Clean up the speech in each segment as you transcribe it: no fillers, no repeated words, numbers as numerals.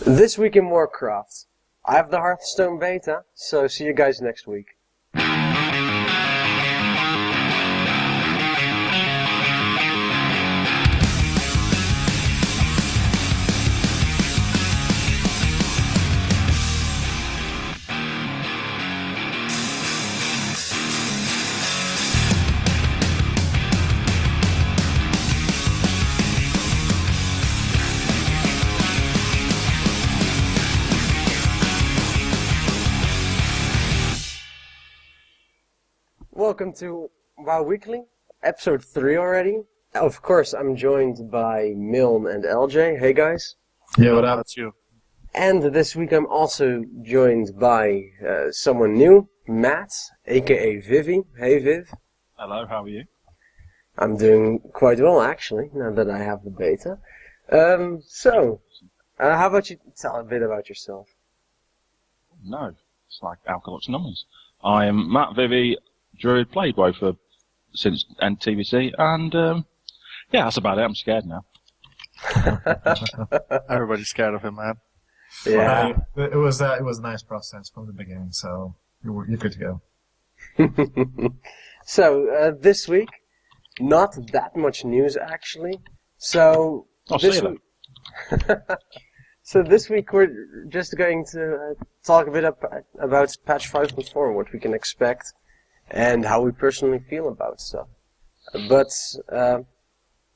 This week in Warcraft, I have the Hearthstone beta, so see you guys next week. Welcome to WoW Weekly, episode 3 already. Of course, I'm joined by Milne and LJ. Hey guys. Yeah, what up? That's you. And this week I'm also joined by someone new, Matt, aka Vivi. Hey Viv. Hello, how are you? I'm doing quite well actually, now that I have the beta. How about you tell a bit about yourself? No, it's like Alcoholics Anonymous. I am Matt Vivi, Druid, played WoW since TVC, and yeah, that's about it. I'm scared now. Everybody's scared of him, man. Yeah. It was a nice process from the beginning, so you're good to go. So this week, not that much news actually. So this week we're just going to talk a bit about patch 5.4, what we can expect, and how we personally feel about stuff. But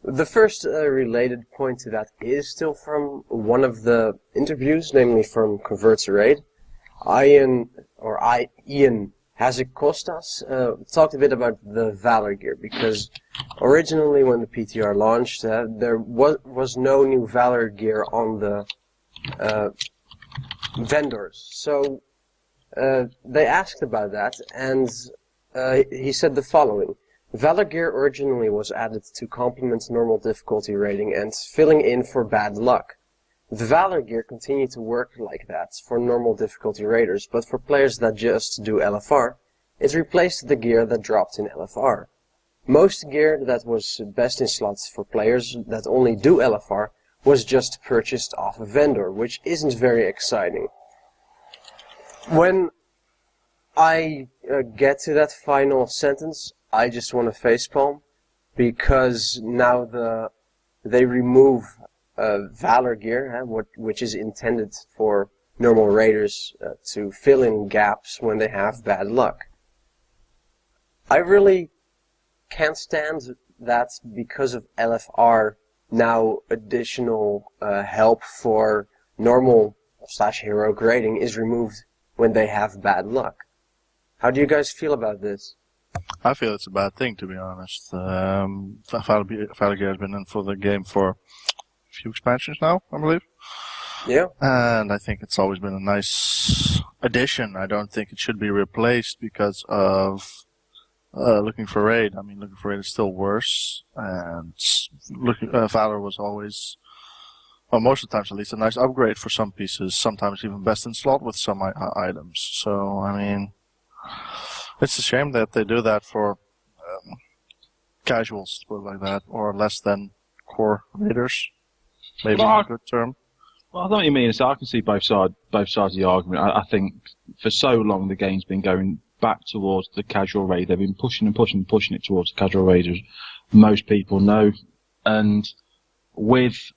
the first related point to that is still from one of the interviews, namely from Convert to Raid. Ian Hazekostas talked a bit about the Valor gear, because originally when the PTR launched, there was no new Valor gear on the vendors. So they asked about that, and he said the following. Valor gear originally was added to complement normal difficulty rating and filling in for bad luck. The Valor gear continued to work like that for normal difficulty raiders, but for players that just do LFR, it replaced the gear that dropped in LFR. Most gear that was best in slots for players that only do LFR was just purchased off a vendor, which isn't very exciting. When I get to that final sentence, I just want to facepalm, because now they remove Valor gear, which is intended for normal raiders to fill in gaps when they have bad luck. I really can't stand that because of LFR. Now additional help for normal / hero grading is removed when they have bad luck. How do you guys feel about this? I feel it's a bad thing, to be honest. Valor gear has been in for the game for a few expansions now, I believe. Yeah. And I think it's always been a nice addition. I don't think it should be replaced because of looking for raid. I mean, looking for raid is still worse, and Valor was always, well, most of the times at least, a nice upgrade for some pieces, sometimes even best in slot with some items. So, I mean, it's a shame that they do that for casuals, to put it like that, or less than core raiders. Maybe a good term. Well, I know what you mean. So I can see both sides of the argument. I think for so long the game's been going back towards the casual raid. They've been pushing it towards the casual raiders. Most people know, and with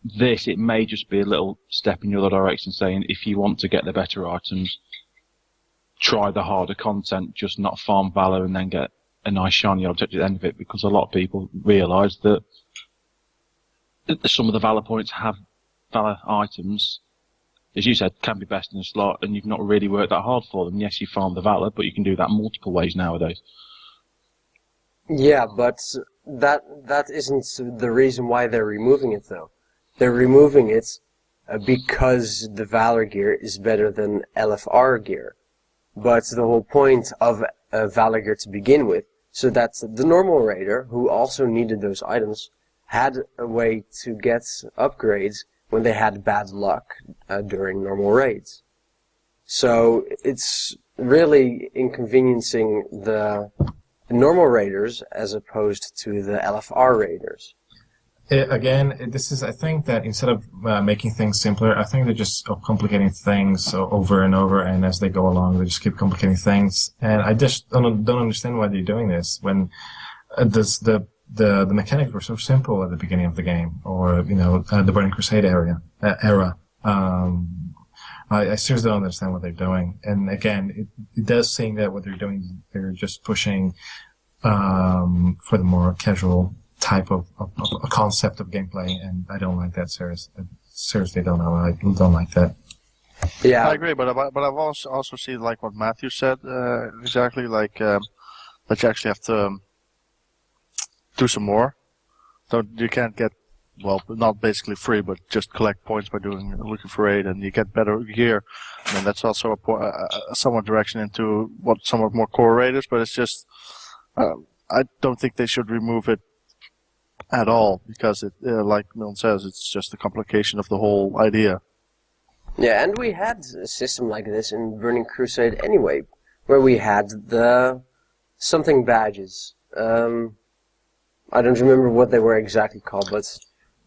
this, it may just be a little step in the other direction, saying if you want to get the better items, try the harder content, just not farm Valor and then get a nice shiny object at the end of it, because a lot of people realise that some of the Valor points have Valor items, as you said, can be best in a slot, and you've not really worked that hard for them. Yes, you farm the Valor, but you can do that multiple ways nowadays. Yeah, but that isn't the reason why they're removing it, though. They're removing it because the Valor gear is better than LFR gear. But the whole point of Valor gear to begin with, so that the normal raider, who also needed those items, had a way to get upgrades when they had bad luck during normal raids. So it's really inconveniencing the normal raiders as opposed to the LFR raiders. This is, I think that instead of making things simpler, I think they're just complicating things over and over, and as they go along, they just keep complicating things. And I just don't understand why they're doing this when the mechanics were so simple at the beginning of the game, or the Burning Crusade era. I seriously don't understand what they're doing. And again, it does seem that what they're doing, they're just pushing for the more casual type of a concept of gameplay, and I don't like that. Seriously, don't know. I don't like that. Yeah, I agree, but I've also seen like what Matthew said exactly, like that you actually have to do some more. So you can't get, well, not basically free, but just collect points by looking for raid, and you get better gear. I mean, that's also a somewhat direction into what somewhat more core raiders, but it's just I don't think they should remove it at all, because it, like Milton says, it's just a complication of the whole idea. yeah, and we had a system like this in Burning Crusade anyway, where we had the something badges. I don't remember what they were exactly called, but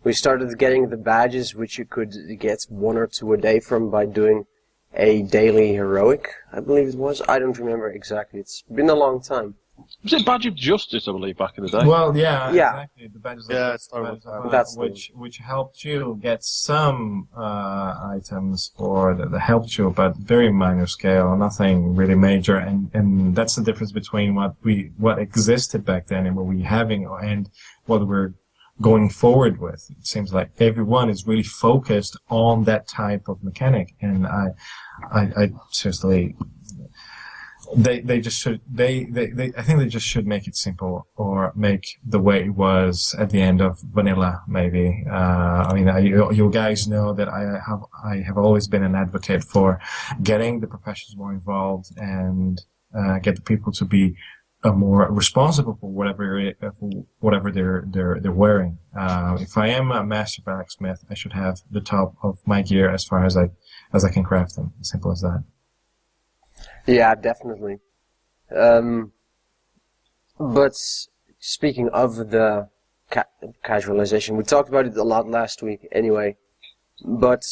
we started getting the badges which you could get 1 or 2 a day from by doing a daily heroic, I believe it was. I don't remember exactly. It's been a long time. Was it Badge of Justice, I believe, back in the day? Well, yeah, Yeah. exactly. The badges Yeah, of it's totally That's which helped you get some items that helped you, but very minor scale, nothing really major, and that's the difference between what existed back then and what we're having and what we're going forward with. It seems like everyone is really focused on that type of mechanic, and I seriously. They just should I think they just should make it simple, or make the way it was at the end of vanilla, maybe. I mean, you guys know that I have always been an advocate for getting the professionals more involved and get the people to be more responsible for whatever they're wearing. If I am a master blacksmith, I should have the top of my gear as far as I can craft them. As simple as that. Yeah, definitely. But speaking of the casualization, we talked about it a lot last week anyway, but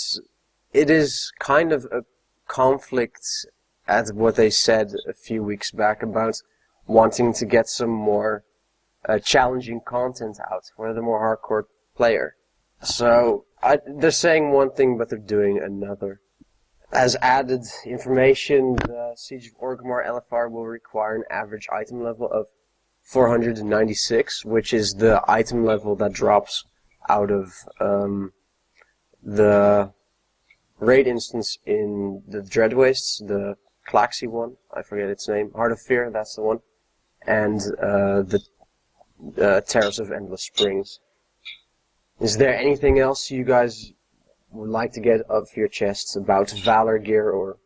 it is kind of a conflict at what they said a few weeks back about wanting to get some more challenging content out for the more hardcore player. So they're saying one thing, but they're doing another. As added information, the Siege of Orgrimmar LFR will require an average item level of 496, which is the item level that drops out of the raid instance in the Dread Wastes, the Klaxi one, I forget its name, Heart of Fear, that's the one, and the Terrace of Endless Springs. Is there anything else you guys would like to get off your chests about Valor gear or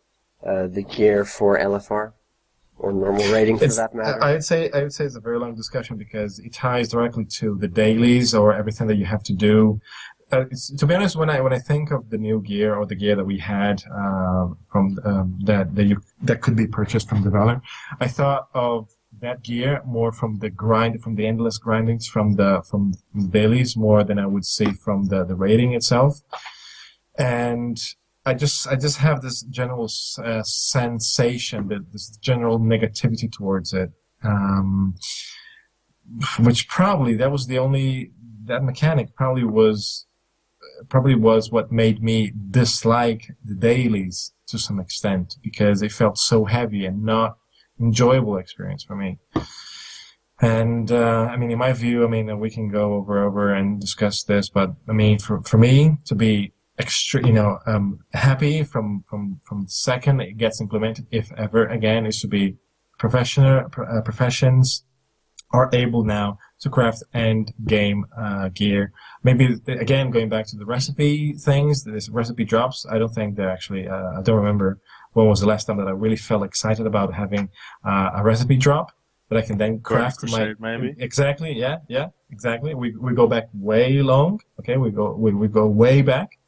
the gear for LFR or normal rating for that matter? I would say it's a very long discussion because it ties directly to the dailies or everything that you have to do. To be honest, when I think of the new gear or the gear that we had from that could be purchased from the Valor, I thought of that gear more from the endless grindings from the dailies more than I would say from the rating itself. And I just have this general sensation, this general negativity towards it, which probably that mechanic probably was what made me dislike the dailies to some extent, because it felt so heavy and not enjoyable experience for me. And I mean, in my view, I mean, we can go over and discuss this, but I mean, for me to be happy from the second it gets implemented, if ever again, is to be professions are able now to craft end game gear. Maybe again going back to the recipe things, this recipe drops. I don't think they're actually. I don't remember when was the last time that I really felt excited about having a recipe drop that I can then craft Crusade, maybe. Exactly. Yeah. Exactly. We go back way long. Okay, we go way back.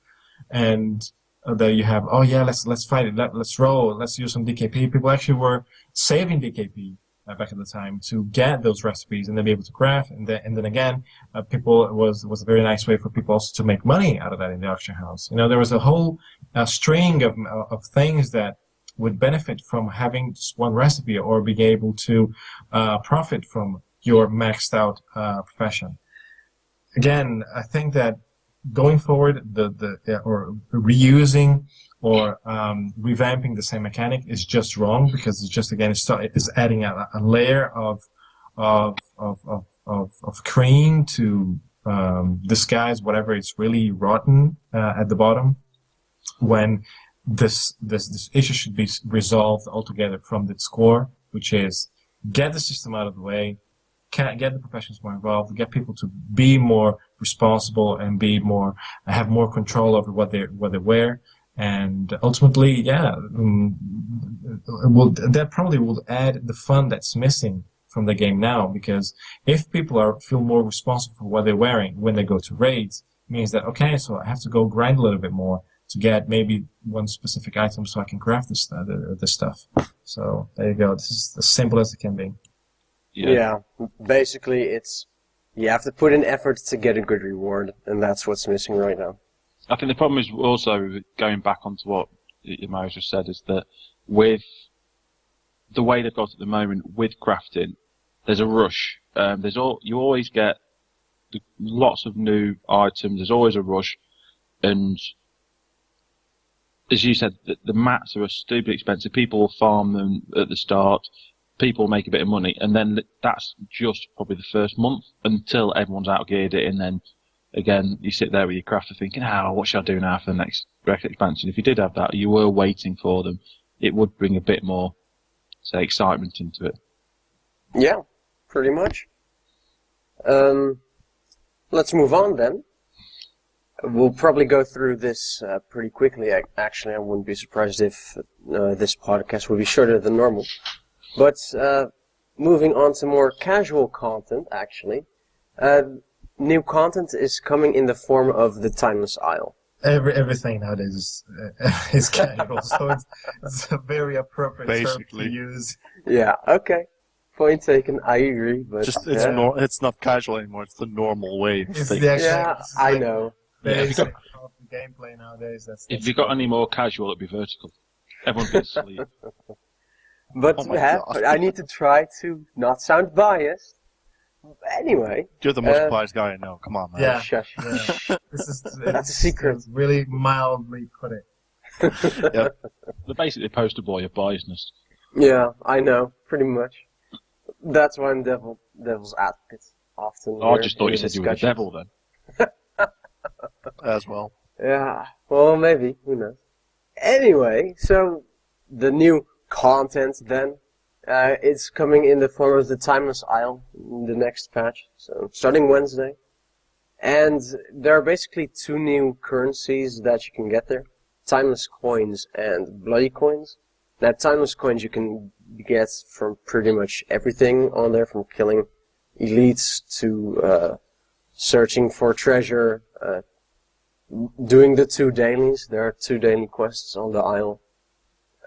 And there you have, let's fight it, let's roll, let's use some DKP. People actually were saving DKP back at the time to get those recipes and then be able to craft. And then again, people, it was a very nice way for people also to make money out of that in the auction house. You know, there was a whole string of things that would benefit from having just one recipe or being able to profit from your maxed out profession. Again, I think that going forward, or reusing or revamping the same mechanic is just wrong, because it's just, again, it's adding a layer of cream to disguise whatever is really rotten at the bottom, when this issue should be resolved altogether from its core, which is get the system out of the way, get the professionals more involved, get people to be more responsible and have more control over what they wear, and ultimately, that probably will add the fun that's missing from the game now, because if people feel more responsible for what they're wearing when they go to raids, it means that, okay, so I have to go grind a little bit more to get maybe one specific item so I can craft this stuff. So there you go. This is as simple as it can be. Yeah, basically you have to put in effort to get a good reward, and that's what's missing right now. I think the problem is also, going back onto what Marius just said, is that with the way they've got at the moment with crafting, there's a rush. You always get lots of new items. There's always a rush, and as you said, the mats are stupid expensive. People will farm them at the start. People make a bit of money, and then that's just probably the first month until everyone's outgeared it, and then again you sit there with your crafter thinking, what should I do now for the next expansion? If you did have that, you were waiting for them, it would bring a bit more, say, excitement into it. Yeah, pretty much. Let's move on then. We'll probably go through this pretty quickly. Actually, I wouldn't be surprised if this podcast would be shorter than normal. But moving on to more casual content, actually, new content is coming in the form of the Timeless Isle. Everything nowadays is casual, so it's a very appropriate term to use. Yeah, okay. Point taken, I agree. But it's not casual anymore, it's the normal way of thinking. I know. Basic gameplay nowadays. If you got any more casual, it'd be vertical. Everyone gets asleep. But I need to try to not sound biased. Anyway. You're the most biased guy I know. Come on, man. Yeah. Shush. Yeah. That's a secret. Really mildly put it. Yep. They're basically the poster boy of biasness. Yeah, I know. Pretty much. That's why I'm devil's advocate often. I just thought you said you were the devil then. As well. Yeah, well, maybe. Who knows? Anyway, so the new content then, it's coming in the form of the Timeless Isle in the next patch, so starting Wednesday. And there are basically two new currencies that you can get there. Timeless coins and bloody coins. Now, timeless coins you can get from pretty much everything on there, from killing elites to searching for treasure, doing the 2 dailies. There are 2 daily quests on the isle.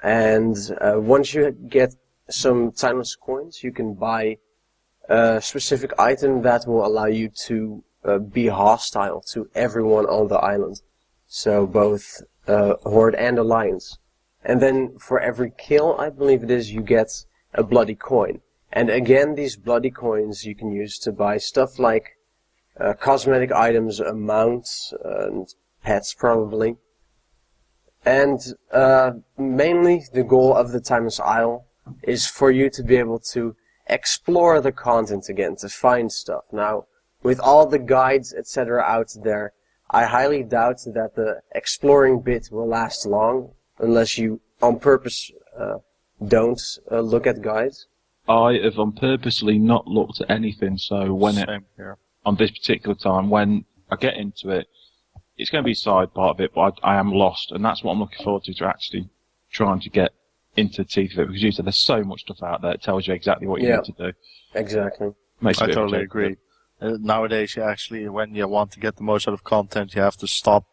And once you get some timeless coins, you can buy a specific item that will allow you to be hostile to everyone on the island. So both Horde and Alliance. And then for every kill, I believe it is, you get a bloody coin. And again, these bloody coins you can use to buy stuff like cosmetic items, a mount, and pets probably. And mainly the goal of the Timeless Isle is for you to be able to explore the content again, to find stuff. Now, with all the guides, etc. out there, I highly doubt that the exploring bit will last long, unless you on purpose don't look at guides. I have purposely not looked at anything, so on this particular time, when I get into it, it's going to be a side part of it, but I am lost, and that's what I'm looking forward to actually trying to get into the teeth of it, because you said there's so much stuff out there that tells you exactly what you need to do. Exactly. I totally agree. Nowadays, you actually, when you want to get the most out of content, you have to stop.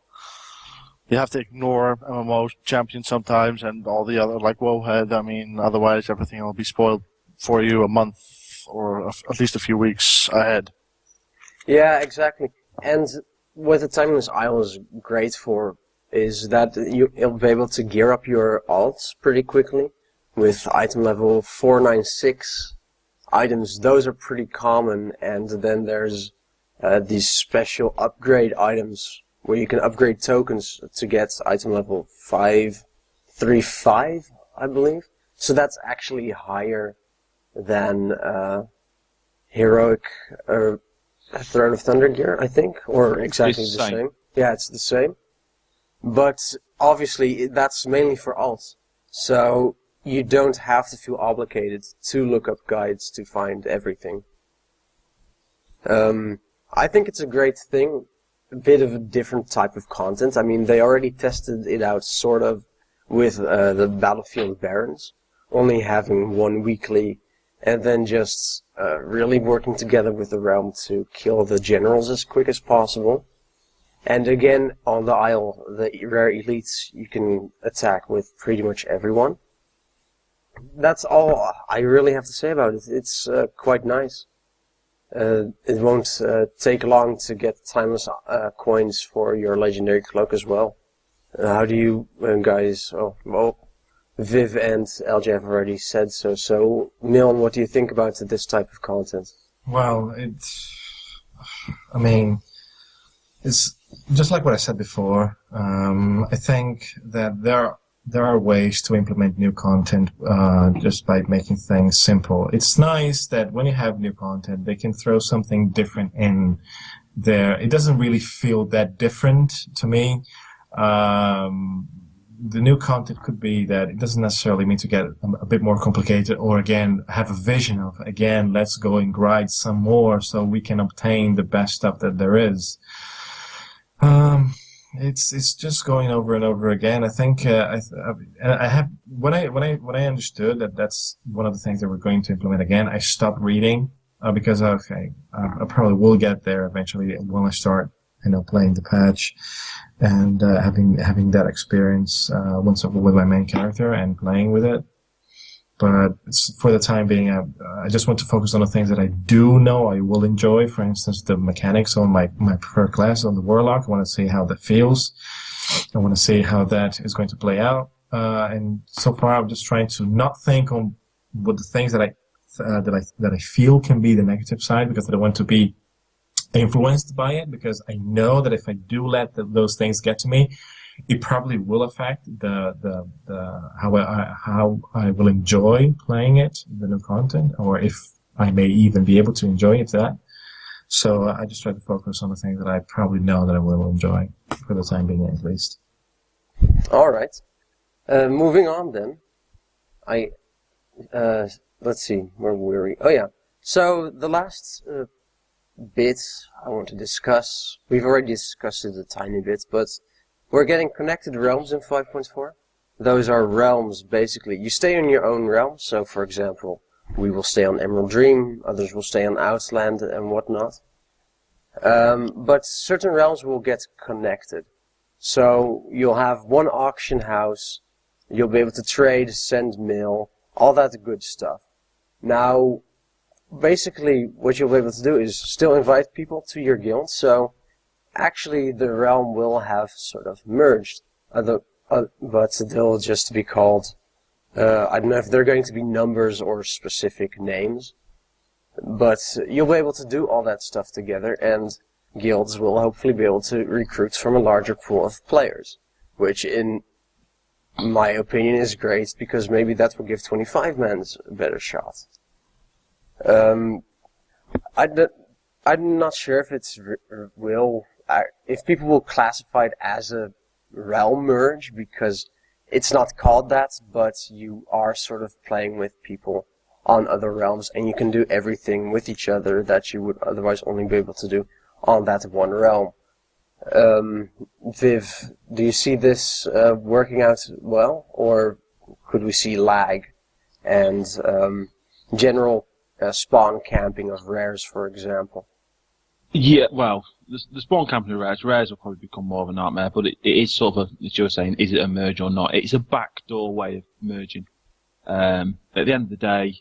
You have to ignore MMO champions sometimes and all the other, like WoW had. I mean, otherwise everything will be spoiled for you a month or at least a few weeks ahead. Yeah, exactly. And what the Timeless Isle is great for is that you'll be able to gear up your alts pretty quickly with item level 496 items. Those are pretty common, and then there's these special upgrade items where you can upgrade tokens to get item level 535, I believe. So that's actually higher than Heroic Throne of Thunder gear, I think, or exactly It's the the same. same. Yeah, it's the same. But obviously, that's mainly for alts. So you don't have to feel obligated to look up guides to find everything. I think it's a great thing, a bit of a different type of content. I mean, they already tested it out sort of with the Battlefield Barons, only having one weekly, and then just really working together with the realm to kill the generals as quick as possible. And again, on the Isle, the rare elites you can attack with pretty much everyone. That's all I really have to say about it. It's quite nice. It won't take long to get timeless coins for your legendary cloak as well. How do you guys... Oh, well, Viv and LJ have already said so. So, Milne, what do you think about this type of content? Well, I mean, it's just like what I said before. I think that there are ways to implement new content just by making things simple. It's nice that when you have new content, they can throw something different in there. It doesn't really feel that different to me. The new content could be that it doesn't necessarily mean to get a bit more complicated, or again have a vision of, again, let's go and grind some more so we can obtain the best stuff that there is. It's just going over and over again. I think I have when I understood that that's one of the things that we're going to implement again, I stopped reading because I probably will get there eventually when I start playing the patch and having that experience once with my main character and playing with it. But for the time being, I just want to focus on the things that I do know I will enjoy. For instance, the mechanics on my preferred class on the Warlock. I want to see how that feels. I want to see how that is going to play out. And so far, I'm just trying to not think on what the things that I feel can be the negative side, because I don't want to be influenced by it. Because I know that if I do let those things get to me, it probably will affect the how I will enjoy playing it, the new content, or if I may even be able to enjoy it. That. So I just try to focus on the things that I probably know that I will enjoy for the time being, at least. All right. Moving on then. Let's see, where were we? Oh yeah. So the last bit I want to discuss, we've already discussed it a tiny bit, but we're getting connected realms in 5.4. Those are realms, basically. You stay in your own realm, so for example, we will stay on Emerald Dream, others will stay on Outland and whatnot. But certain realms will get connected. So you'll have one auction house, you'll be able to trade, send mail, all that good stuff. Now, basically, what you'll be able to do is still invite people to your guild, so actually the realm will have sort of merged, but they'll just be called, I don't know if they're going to be numbers or specific names, but you'll be able to do all that stuff together, and guilds will hopefully be able to recruit from a larger pool of players, which in my opinion is great, because maybe that will give 25-mans a better shot. I'm not sure if if people will classify it as a realm merge, because it's not called that, but you are sort of playing with people on other realms, and you can do everything with each other that you would otherwise only be able to do on that one realm. Viv, do you see this working out well, or could we see lag and general spawn camping of rares, for example? Yeah, well, the spawn camping of rares will probably become more of a nightmare, but it is sort of, as you're saying, is it a merge or not? It's a backdoor way of merging. At the end of the day,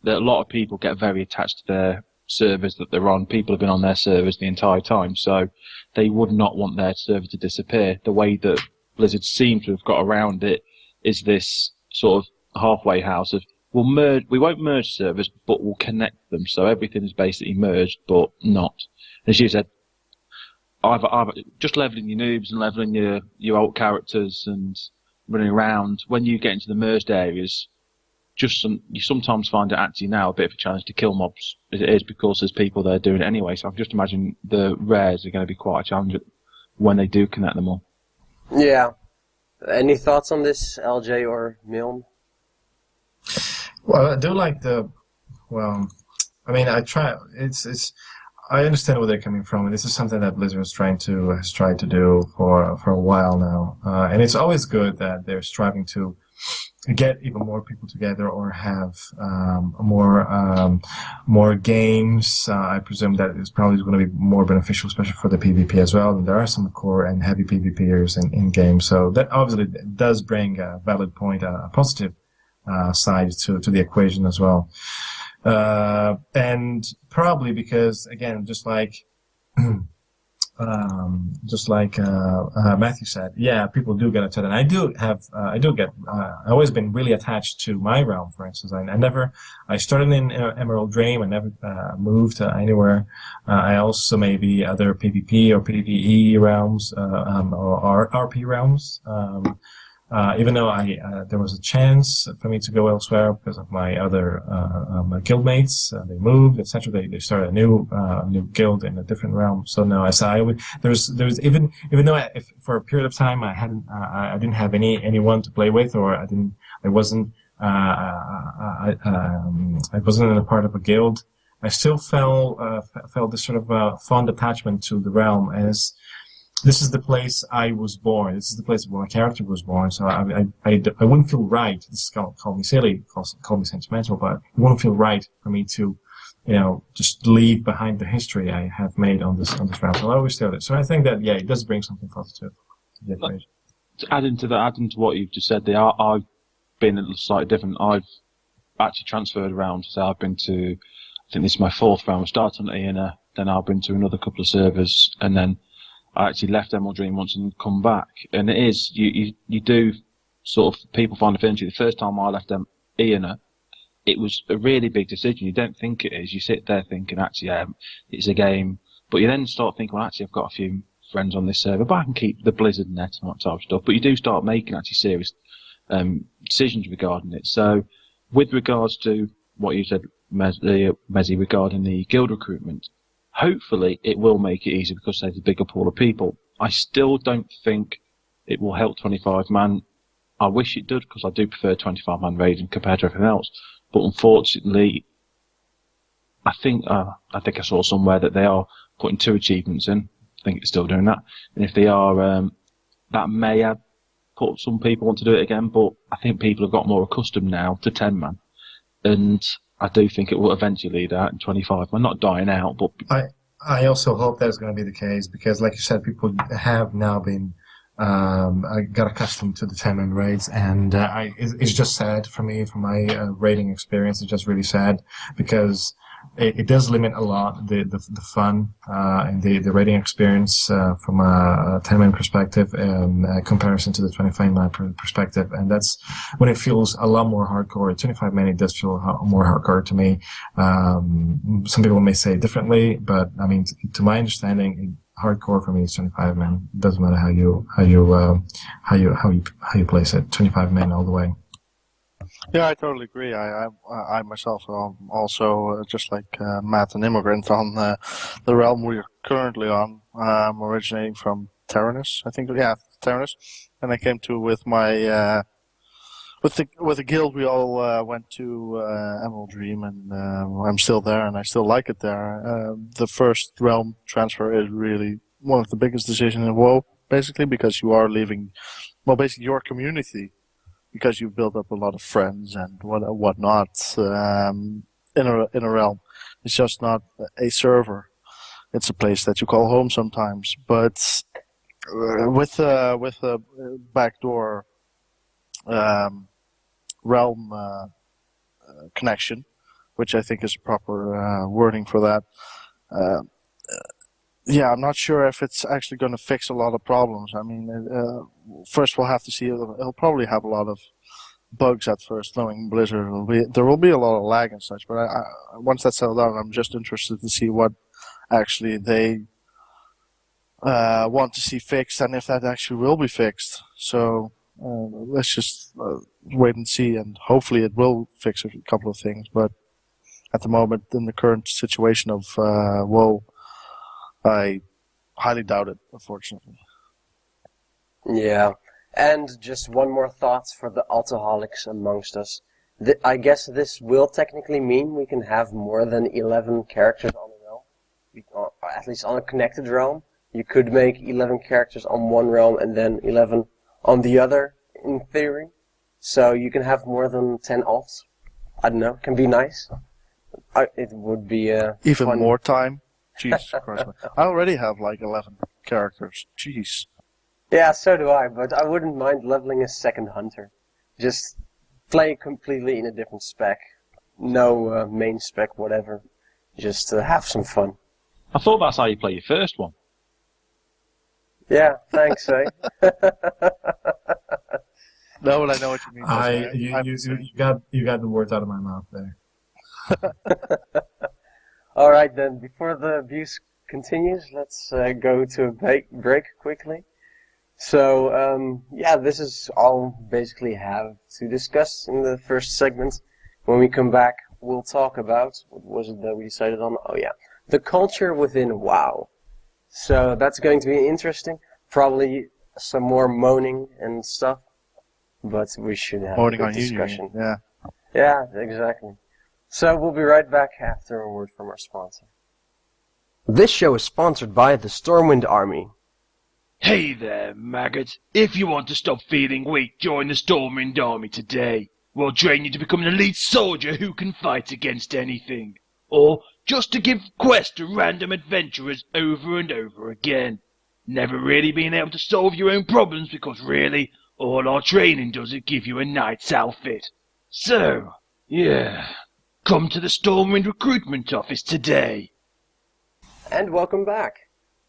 that a lot of people get very attached to their servers that they're on. People have been on their servers the entire time, so they would not want their server to disappear. The way that Blizzard seem to have got around it is this sort of halfway house of we won't merge servers, but we'll connect them, so everything is basically merged, but not. As you said, either just leveling your noobs and leveling your alt characters and running around. When you get into the merged areas, you sometimes find it actually now a bit of a challenge to kill mobs as it is, because there's people there doing it anyway. So I can just imagine the rares are going to be quite a challenge when they do connect them all. Yeah. Any thoughts on this, LJ or Milne? Well, I do like I mean, I understand where they're coming from, and this is something that Blizzard has tried to do for a while now. And it's always good that they're striving to get even more people together or have more games. I presume that is probably going to be more beneficial, especially for the PvP as well. And there are some core and heavy PvPers in game, so that obviously does bring a valid point, a positive side to the equation as well. And probably because, again, just like Matthew said, yeah, people do get attached, and I've always been really attached to my realm. For instance, I started in Emerald Dream. I never moved anywhere. I also maybe other PvP or PvE realms or RP realms. Even though there was a chance for me to go elsewhere because of my other my guildmates, they moved, etc. They started a new guild in a different realm. So no, there's even though if for a period of time I didn't have anyone to play with, or I wasn't in a part of a guild, I still felt this sort of fond attachment to the realm, as this is the place I was born. This is the place where my character was born. So I wouldn't feel right. This is call me silly, call me sentimental, but it wouldn't feel right for me to, just leave behind the history I have made on this round. So I always do it. So I think that it does bring something positive to the equation. Adding to what you've just said, I've been a little slightly different. I've actually transferred around. So I've been to, I think this is my fourth round. I started on Iona, then I've been to another couple of servers, and then I actually left Emerald Dream once and come back. And it is, you do sort of, people find affinity. The first time I left Iona, it was a really big decision. You don't think it is. You sit there thinking, actually, it's a game. But you then start thinking, well, actually, I've got a few friends on this server, but I can keep the Blizzard net and that type of stuff. But you do start making actually serious decisions regarding it. So with regards to what you said, Mezzy, regarding the guild recruitment, hopefully it will make it easier because there's a bigger pool of people. I still don't think it will help 25-man. I wish it did, because I do prefer 25-man raiding compared to everything else. But unfortunately, I think I saw somewhere that they are putting 2 achievements in. I think it's still doing that. And if they are, that may have put some people want to do it again, but I think people have got more accustomed now to 10-man. And I do think it will eventually lead out in 25. We're not dying out, but I also hope that's going to be the case, because, like you said, people have now been got accustomed to the 10-man raids, and it's just sad for me, from my raiding experience. It's just really sad, because it does limit a lot the fun and the raiding experience from a 10-man perspective in comparison to the 25-man perspective, and that's when it feels a lot more hardcore. 25-man, it does feel more hardcore to me. Some people may say differently, but I mean, to my understanding, hardcore for me is 25-man. It doesn't matter how you place it. 25-man all the way. Yeah, I totally agree. I myself am also, just like Matt, an immigrant on the realm we're currently on. I'm originating from Taranis, I think. Yeah, Taranis, and I came to with my with the guild. We all went to Emerald Dream, and I'm still there, and I still like it there. The first realm transfer is really one of the biggest decisions in WoW, basically, because you are leaving, well, basically your community, because you build up a lot of friends and whatnot in a realm. It's just not a server. It's a place that you call home sometimes. But with a backdoor realm connection, which I think is proper wording for that. Yeah, I'm not sure if it's actually going to fix a lot of problems. I mean, first we'll have to see. It'll probably have a lot of bugs at first, knowing Blizzard. There will be a lot of lag and such, but once that's settled down, I'm just interested to see what actually they want to see fixed and if that actually will be fixed. So let's just wait and see, and hopefully it will fix a couple of things. But at the moment, in the current situation of WoW, I highly doubt it, unfortunately. Yeah. And just one more thought for the alcoholics amongst us. I guess this will technically mean we can have more than 11 characters on a realm. At least on a connected realm. You could make 11 characters on one realm and then 11 on the other, in theory. So you can have more than 10 alts. I don't know. Can be nice. It would be even fun. More time. Jesus Christ. I already have like 11 characters. Jeez. Yeah, so do I, but I wouldn't mind leveling a second hunter. Just play completely in a different spec. No main spec, whatever. Just have some fun. I thought that's how you play your first one. Yeah, thanks, eh? No, but I know what you mean. You got the words out of my mouth there. Alright then, before the abuse continues, let's go to a break quickly. So, yeah, this is all we basically have to discuss in the first segment. When we come back, we'll talk about, what was it that we decided on? Oh yeah, the culture within WoW. So that's going to be interesting. Probably some more moaning and stuff, but we should have Moaning a good on you, discussion. yeah. Yeah, exactly. So we'll be right back after a word from our sponsor. This show is sponsored by the Stormwind Army. Hey there, maggot. If you want to stop feeling weak, join the Stormwind Army today. We'll train you to become an elite soldier who can fight against anything. Or just to give quests to random adventurers over and over again. Never really being able to solve your own problems because really, all our training does is give you a knight's outfit. So, yeah, come to the Stormwind recruitment office today. And welcome back.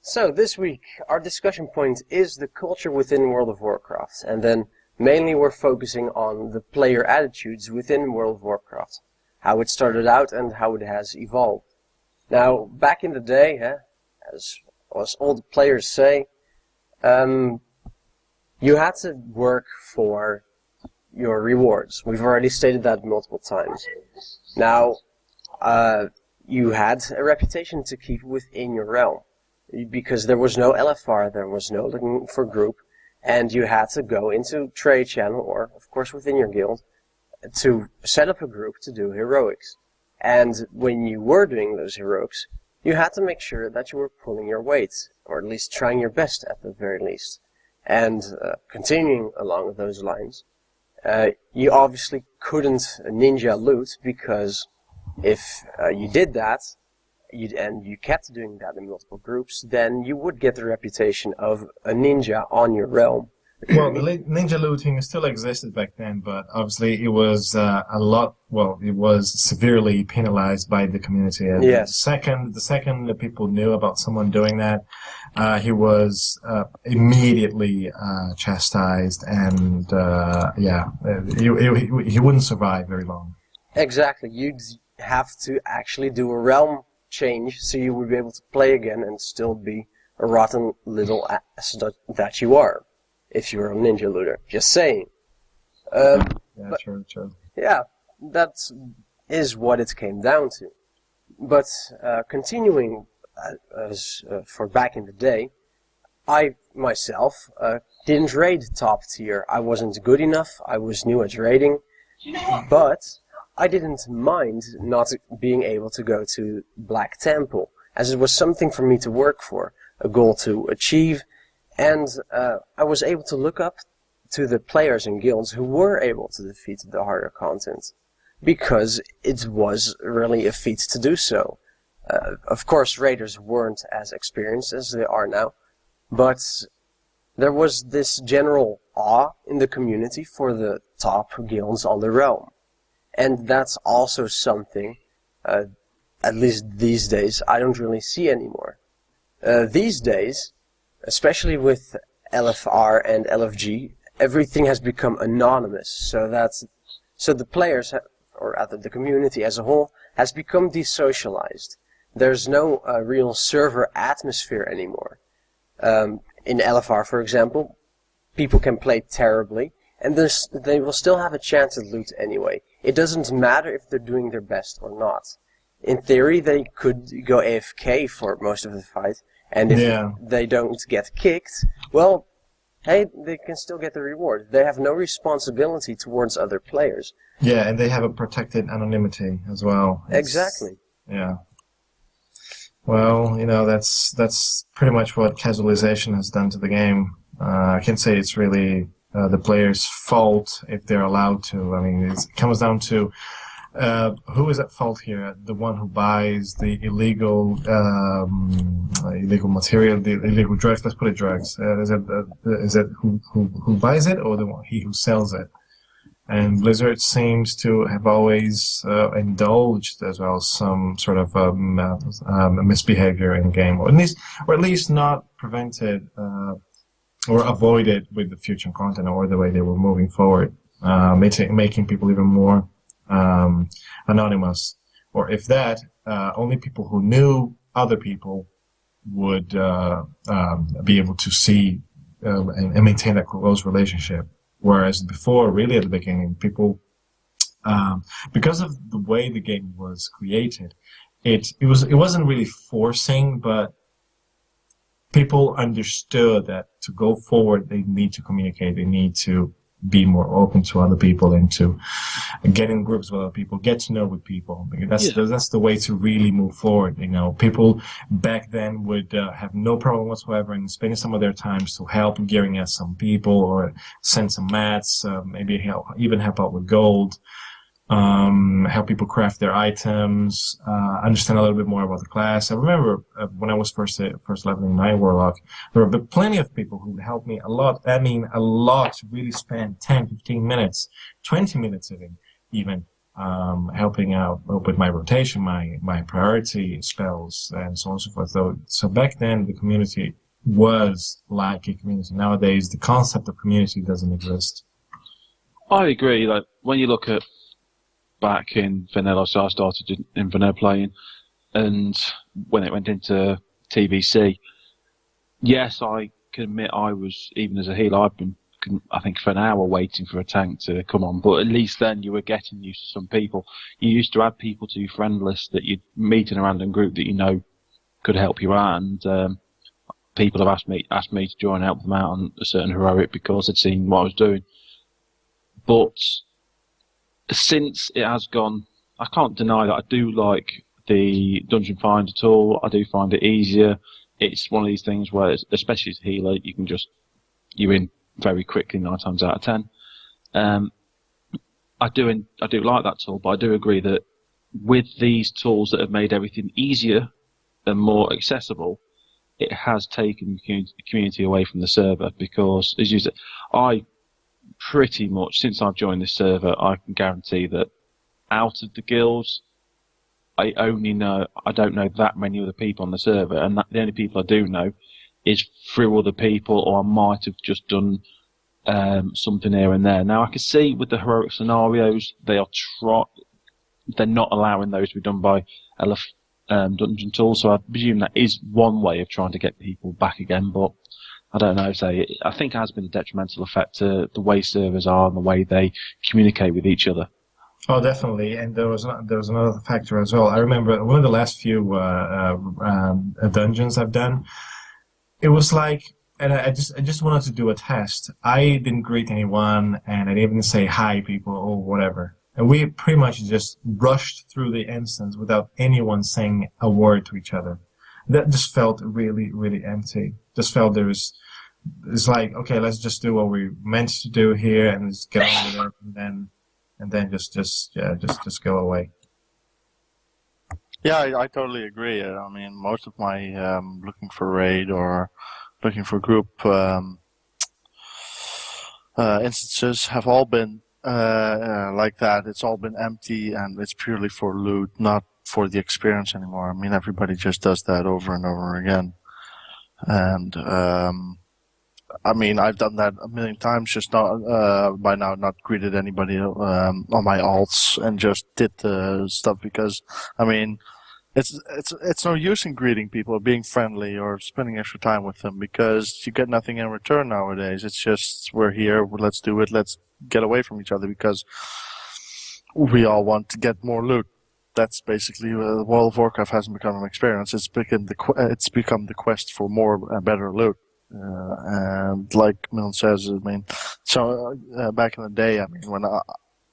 So this week, our discussion point is the culture within World of Warcraft, and then mainly we're focusing on the player attitudes within World of Warcraft, how it started out and how it has evolved. Now, back in the day, as old players say, you had to work for your rewards. We've already stated that multiple times. Now, you had a reputation to keep within your realm, because there was no LFR, there was no looking for group, and you had to go into trade channel, or of course within your guild, to set up a group to do heroics. And when you were doing those heroics, you had to make sure that you were pulling your weight, or at least trying your best at the very least. And continuing along those lines, you obviously couldn't ninja loot, because if you did that, and you kept doing that in multiple groups, then you would get the reputation of a ninja on your realm. Well, the ninja looting still existed back then, but obviously it was it was severely penalized by the community. And Yes. the second that people knew about someone doing that, he was immediately chastised, and he wouldn't survive very long. Exactly. You'd have to actually do a realm change so you would be able to play again and still be a rotten little ass that you are, if you're a ninja looter. Just saying. True. Yeah, that is what it came down to. But continuing for back in the day, I myself didn't raid top tier. I wasn't good enough. I was new at raiding, but I didn't mind not being able to go to Black Temple, as it was something for me to work for, a goal to achieve, and I was able to look up to the players and guilds who were able to defeat the harder content, because it was really a feat to do so. Of course, raiders weren't as experienced as they are now, but there was this general awe in the community for the top guilds on the realm. And that's also something At least these days, I don't really see anymore. These days, especially with LFR and LFG, everything has become anonymous, so the players, or rather the community as a whole, has become desocialized. There's no real server atmosphere anymore. In LFR, for example, people can play terribly, and they will still have a chance at loot anyway. It doesn't matter if they're doing their best or not. In theory, they could go AFK for most of the fight, and if they don't get kicked, well, hey, they can still get the reward. They have no responsibility towards other players. Yeah, and they have a protected anonymity as well. Exactly. Yeah. Well, that's pretty much what casualization has done to the game. I can't say it's really the players' fault if they're allowed to. I mean, it comes down to who is at fault here? The one who buys the illegal material, the illegal drugs. Let's put it drugs. Is it who buys it, or he who sells it? And Blizzard seems to have always indulged as well some sort of misbehavior in the game, or at least not prevented or avoided with the future content or the way they were moving forward, making people even more anonymous. Or if that, only people who knew other people would be able to see and maintain that close relationship. Whereas before, really at the beginning, people, because of the way the game was created, it wasn't really forcing, but people understood that to go forward, they need to communicate, they need to be more open to other people and to get in groups with other people, get to know with people. Because that's the way to really move forward. People back then would have no problem whatsoever in spending some of their times to help gearing at some people or send some mats, maybe even help out with gold, help people craft their items, understand a little bit more about the class. I remember when I was first leveling my Warlock, there were plenty of people who helped me a lot. I mean, a lot. Really spent 10, 15 minutes, 20 minutes even helping out with my rotation, my priority spells, and so on and so forth. So back then, the community was like a community. Nowadays, the concept of community doesn't exist. I agree. Like when you look at back in vanilla, so I started in vanilla playing, and when it went into TVC, yes, I can admit I was, even as a healer, I've been, I think, for an hour waiting for a tank to come on, but at least then you were getting used to some people. You used to add people to your friend list that you'd meet in a random group that could help you out, and people have asked me to join out with them out on a certain heroic because they'd seen what I was doing. But since it has gone, I can't deny that I do like the Dungeon Finder tool. I do find it easier. It's one of these things where, especially as a healer, you're in very quickly 9 times out of 10. I do like that tool, but I do agree that with these tools that have made everything easier and more accessible, it has taken the community away from the server because, as you said, pretty much, since I've joined this server, I can guarantee that out of the guilds, I don't know that many other people on the server, and the only people I do know is through other people, or I might have just done something here and there. Now, I can see with the heroic scenarios, they're not allowing those to be done by Dungeon Tools, so I presume that is one way of trying to get people back again, but I don't know. I think it has been a detrimental effect to the way servers are and the way they communicate with each other. Oh, definitely. And there was another factor as well. I remember one of the last few dungeons I've done. It was like, and I just wanted to do a test. I didn't greet anyone, and I didn't even say hi, people, or whatever. And we pretty much just rushed through the instance without anyone saying a word to each other. That just felt really, really empty. Just felt it's like, okay, let's just do what we meant to do here and just get on with it, and then just go away. Yeah, I totally agree. I mean, most of my looking for raid or looking for group instances have all been like that. It's all been empty, and it's purely for loot, not for the experience anymore. I mean, everybody just does that over and over again. And I mean, I've done that a million times. Just not by now, not greeted anybody on my alts and just did the stuff because, I mean, it's no use in greeting people or being friendly or spending extra time with them because you get nothing in return nowadays. It's just we're here, let's do it, let's get away from each other because we all want to get more loot. That's basically World of Warcraft hasn't become an experience. It's become the quest for more better loot. And like Milne says, I mean, so back in the day, I mean, when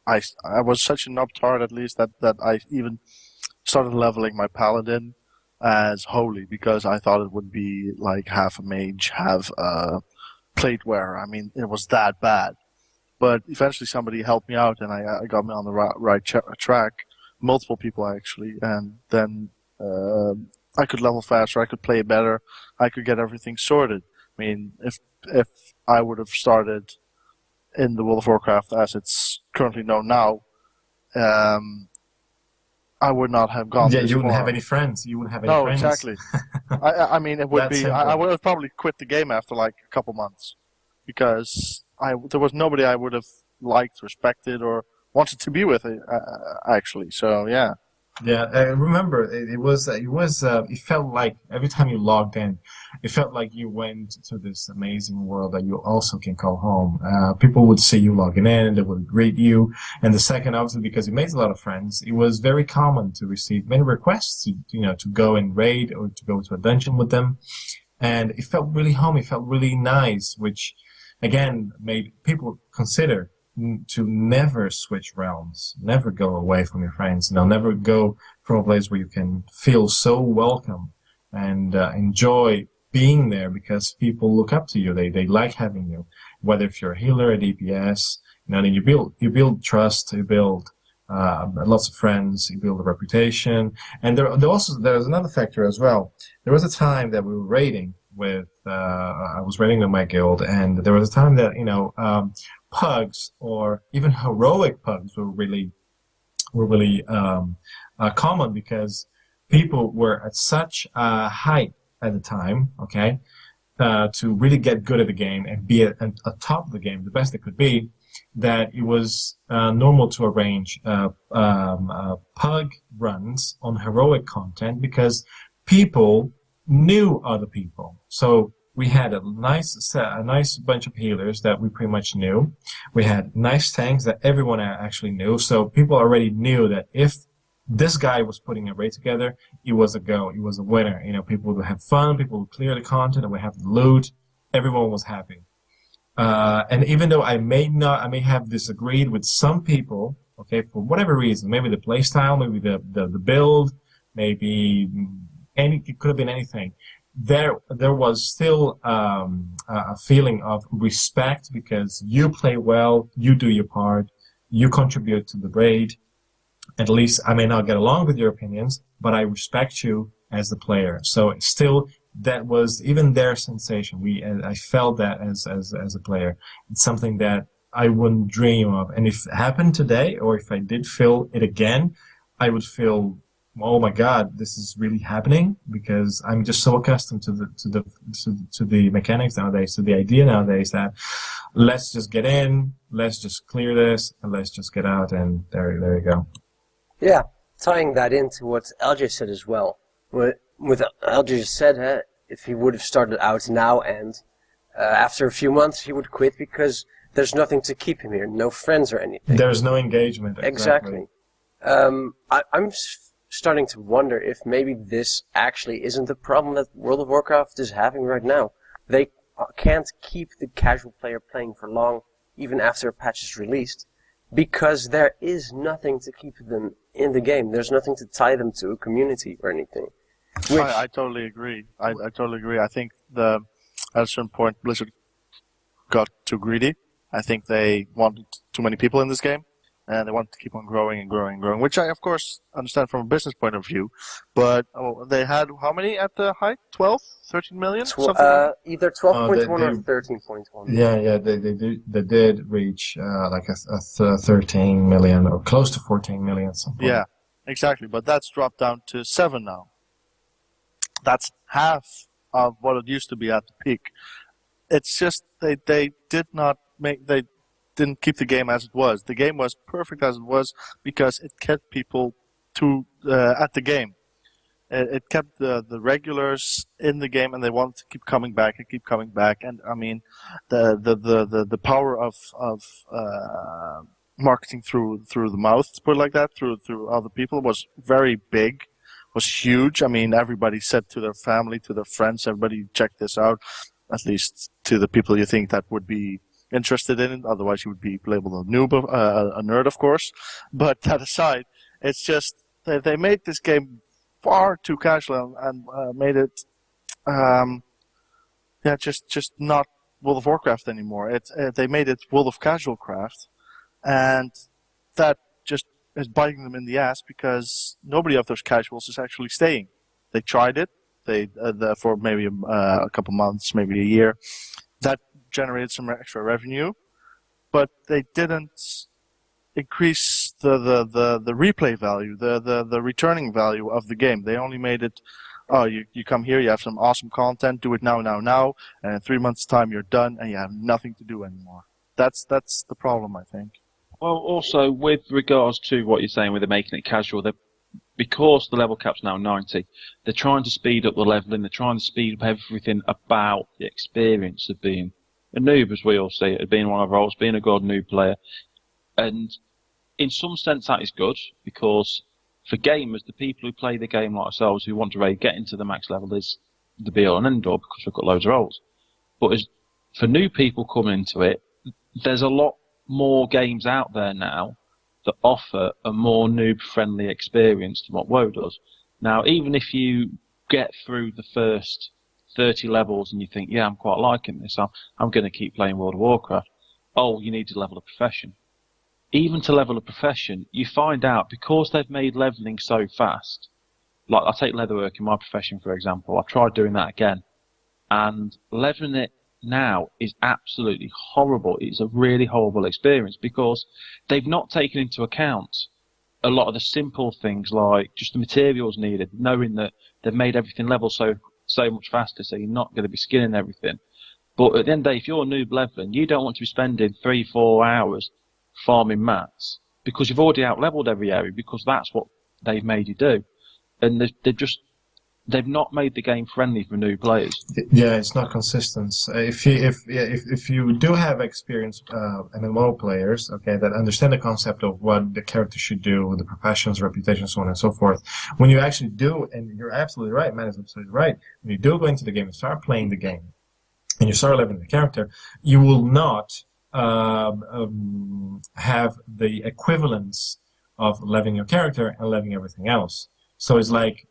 I was such an uptard at least that I even started leveling my paladin as holy because I thought it would be like half a mage, half plate wearer. I mean, it was that bad. But eventually somebody helped me out and I got me on the right track. Multiple people actually, and then I could level faster, I could play better, I could get everything sorted. I mean, if I would have started in the World of Warcraft as it's currently known now, I would not have gone. Yeah, this you wouldn't far. have any friends. You wouldn't have any No, friends. exactly. I mean, it would That's be. simple. I would have probably quit the game after like a couple months because there was nobody I would have liked, respected, or wanted to be with. Actually, so yeah. Yeah, I remember it felt like every time you logged in, it felt like you went to this amazing world that you also can call home. People would see you logging in and they would greet you. And the second, obviously, because you made a lot of friends, it was very common to receive many requests to go and raid or to go to a dungeon with them. And it felt really home. It felt really nice, which again made people consider to never switch realms, never go away from your friends, never go from a place where you can feel so welcome and enjoy being there because people look up to you. They like having you, whether if you're a healer, a DPS, then you build trust, you build lots of friends, you build a reputation, and there's another factor as well. There was a time that we were raiding with I was raiding with my guild, and there was a time that pugs or even heroic pugs were really common because people were at such a height at the time, okay, to really get good at the game and be at top of the game, the best it could be, that it was normal to arrange pug runs on heroic content because people knew other people. So we had a nice bunch of healers that we pretty much knew. We had nice tanks that everyone actually knew. So people already knew that if this guy was putting a raid together, it was a go. It was a winner. People would have fun. People would clear the content and we have the loot. Everyone was happy. And even though I may have disagreed with some people, okay, for whatever reason, maybe the playstyle, maybe the build, maybe it could have been anything. There was still a feeling of respect because you play well, you do your part, you contribute to the raid. At least I may not get along with your opinions, but I respect you as the player. So still, that was even their sensation. I felt that as a player. It's something that I wouldn't dream of. And if it happened today, or if I did feel it again, I would feel, oh my God, this is really happening, because I'm just so accustomed to the mechanics nowadays, to the idea nowadays that let's just get in, let's just clear this, and let's just get out, and there you go. Yeah, tying that into what LJ said as well. With LJ just said, if he would have started out now and after a few months he would quit because there's nothing to keep him here, no friends or anything. There's no engagement. Exactly. I'm starting to wonder if maybe this actually isn't the problem that World of Warcraft is having right now. They can't keep the casual player playing for long, even after a patch is released, because there is nothing to keep them in the game. There's nothing to tie them to a community or anything. I totally agree. I totally agree. I think at a certain point Blizzard got too greedy. I think they wanted too many people in this game, and they wanted to keep on growing and growing and growing, which I, of course, understand from a business point of view. But they had how many at the height? 12? 13 million? Something like either 12.1 or 13.1. Yeah, they did reach like a 13 million or close to 14 million. Something. Yeah, exactly. But that's dropped down to 7 now. That's half of what it used to be at the peak. It's just they didn't keep the game as it was. The game was perfect as it was because it kept people at the game. It kept the regulars in the game, and they wanted to keep coming back and keep coming back. And I mean, the power of marketing through the mouth, to put it like that, through other people was very big, was huge. I mean, everybody said to their family, to their friends, everybody check this out. At least to the people you think that would be interested in it. Otherwise, you would be labeled a noob, a nerd, of course. But that aside, it's just they made this game far too casual and made it, just not World of Warcraft anymore. They made it World of Casual Craft, and that just is biting them in the ass because nobody of those casuals is actually staying. They tried it. For maybe a couple months, maybe a year. That generated some extra revenue, but they didn't increase the replay value, the returning value of the game. They only made it, oh, you come here, you have some awesome content, do it now, and in 3 months' time you're done and you have nothing to do anymore. That's the problem, I think. Well, also with regards to what you're saying with making it casual, because the level cap's now 90, they're trying to speed up the leveling, they're trying to speed up everything about the experience of being a noob, as we all see it, being one of our roles, being a god noob player. And in some sense that is good, because for gamers, the people who play the game like ourselves, who want to really get into the max level, is the be all and end all, because we've got loads of roles. But for new people coming into it, there's a lot more games out there now that offer a more noob-friendly experience than what WoW does. Now, even if you get through the first 30 levels and you think, yeah, I'm quite liking this, I'm going to keep playing World of Warcraft, oh, you need to level a profession. Even to level a profession, you find out, because they've made leveling so fast, like I take leatherwork in my profession, for example, I tried doing that again, and leveling it now is absolutely horrible. It's a really horrible experience because they've not taken into account a lot of the simple things like just the materials needed, knowing that they've made everything level so much faster, so you're not going to be skinning everything. But at the end of the day, if you're noob leveling, you don't want to be spending 3-4 hours farming mats because you've already out-leveled every area, because that's what they've made you do. And they've not made the game friendly for new players. Yeah, it's not consistent. If you do have experienced MMO players, okay, that understand the concept of what the character should do, the profession's reputation, so on and so forth, when you actually do, and you're absolutely right, Matt is absolutely right, when you do go into the game and start playing the game, and you start leveling the character, you will not have the equivalence of leveling your character and leveling everything else. So it's like,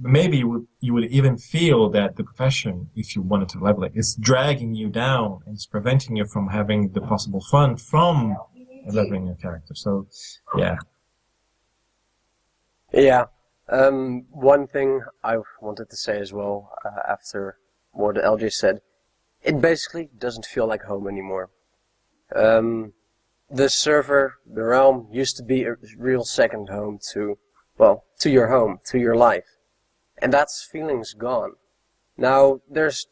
maybe you would even feel that the profession, if you wanted to level it, is dragging you down and it's preventing you from having the possible fun from leveling your character. So, yeah. Yeah. One thing I wanted to say as well, after what LJ said, it basically doesn't feel like home anymore. The server, the realm, used to be a real second home to your home, to your life. And that feeling's gone. Now, there's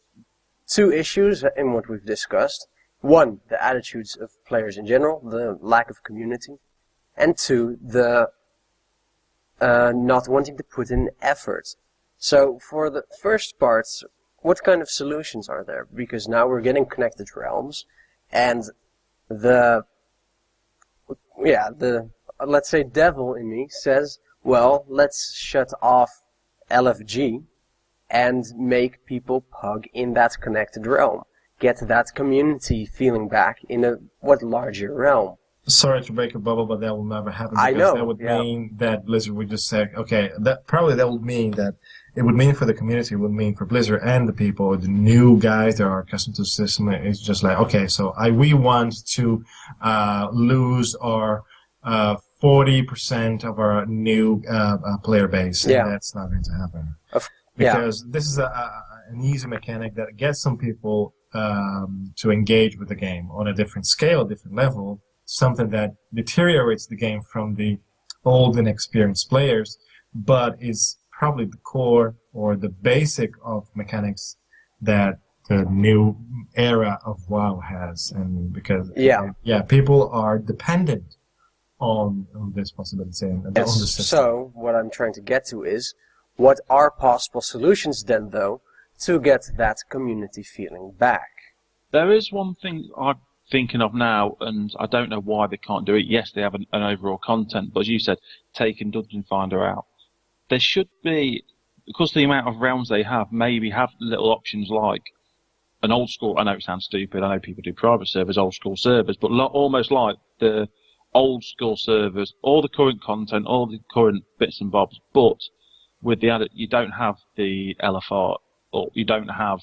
two issues in what we've discussed. One, the attitudes of players in general, the lack of community. And two, the not wanting to put in effort. So, for the first part, what kind of solutions are there? Because now we're getting connected realms, and let's say devil in me says, well, let's shut off LFG and make people pug in that connected realm. Get that community feeling back in a larger realm. Sorry to break a bubble, but that will never happen. I know. That would mean that Blizzard would just say, okay, that would mean that it would mean for the community, it would mean for Blizzard and the people, the new guys that are accustomed to the system, it's just like, okay, so we want to lose our 40% of our new player base, and that's not going to happen. Because this is an easy mechanic that gets some people to engage with the game on a different scale, different level, something that deteriorates the game from the old and experienced players, but is probably the core or the basic of mechanics that the new era of WoW has. And because, people are dependent on this possibility and on the Yes. system. So what I'm trying to get to is, what are possible solutions then, though, to get that community feeling back? There is one thing I'm thinking of now, and I don't know why they can't do it. Yes, they have an overall content, but as you said, taking Dungeon Finder out. There should be, because the amount of realms they have, maybe have little options like an old school, I know it sounds stupid, I know people do private servers, old school servers, but almost like the old school servers, all the current content, all the current bits and bobs, but with the added, you don't have the LFR, or you don't have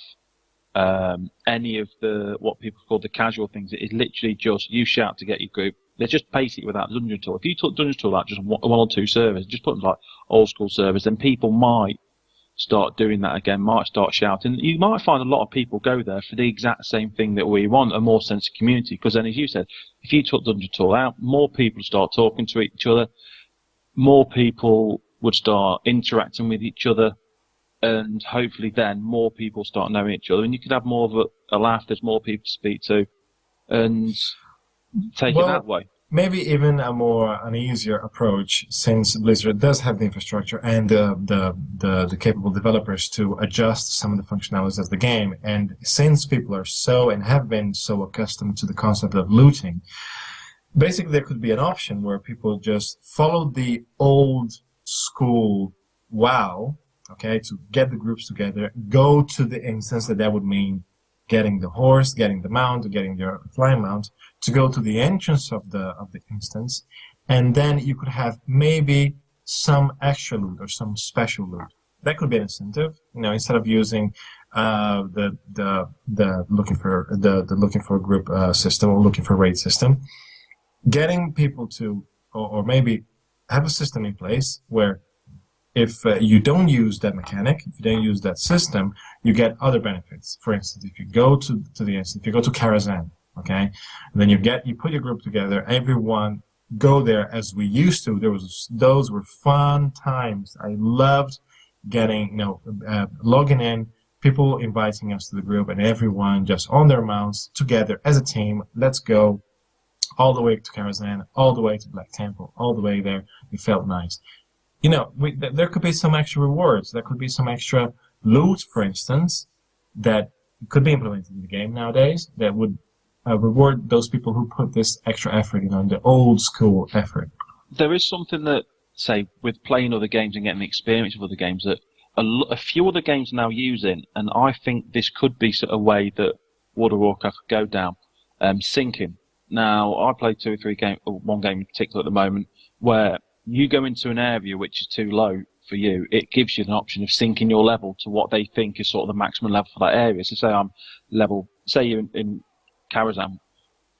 any of the what people call the casual things. It is literally just you shout to get your group. They're just basically without Dungeon Tool. If you took Dungeon Tool out just one or two servers, just put them like old school servers, then people might start doing that again, might start shouting. You might find a lot of people go there for the exact same thing that we want, a more sense of community. Because then, as you said, if you took Dungeon Tool out, more people start talking to each other, more people would start interacting with each other, and hopefully then more people start knowing each other, and you could have more of a laugh, there's more people to speak to, and take it that way. Maybe even an easier approach, since Blizzard does have the infrastructure and the capable developers to adjust some of the functionalities of the game, and since people are so and have been so accustomed to the concept of looting, basically there could be an option where people just follow the old school WoW, okay, to get the groups together, go to the instance that would mean getting the horse, getting the mount, getting the flying mount, to go to the entrance of the instance, and then you could have maybe some extra loot or some special loot. That could be an incentive, instead of using the looking for a group system or looking for a raid system, getting people to or maybe have a system in place where if you don't use that mechanic, if you don't use that system, you get other benefits. For instance, if you go to the instance, if you go to Karazhan, okay, and then you put your group together, everyone go there as we used to. Those were fun times. I loved getting, logging in, people inviting us to the group, and everyone just on their mounts together as a team. Let's go all the way to Karazhan, all the way to Black Temple, all the way there. It felt nice. There could be some extra rewards. There could be some extra loot, for instance, that could be implemented in the game nowadays that would reward those people who put this extra effort, the old school effort. There is something that, say, with playing other games and getting the experience of other games that a few other games are now using, and I think this could be sort of a way that World of Warcraft could go down, syncing. Now, I play one game in particular at the moment, where you go into an area which is too low for you, it gives you an option of syncing your level to what they think is sort of the maximum level for that area. So say you're in Karazhan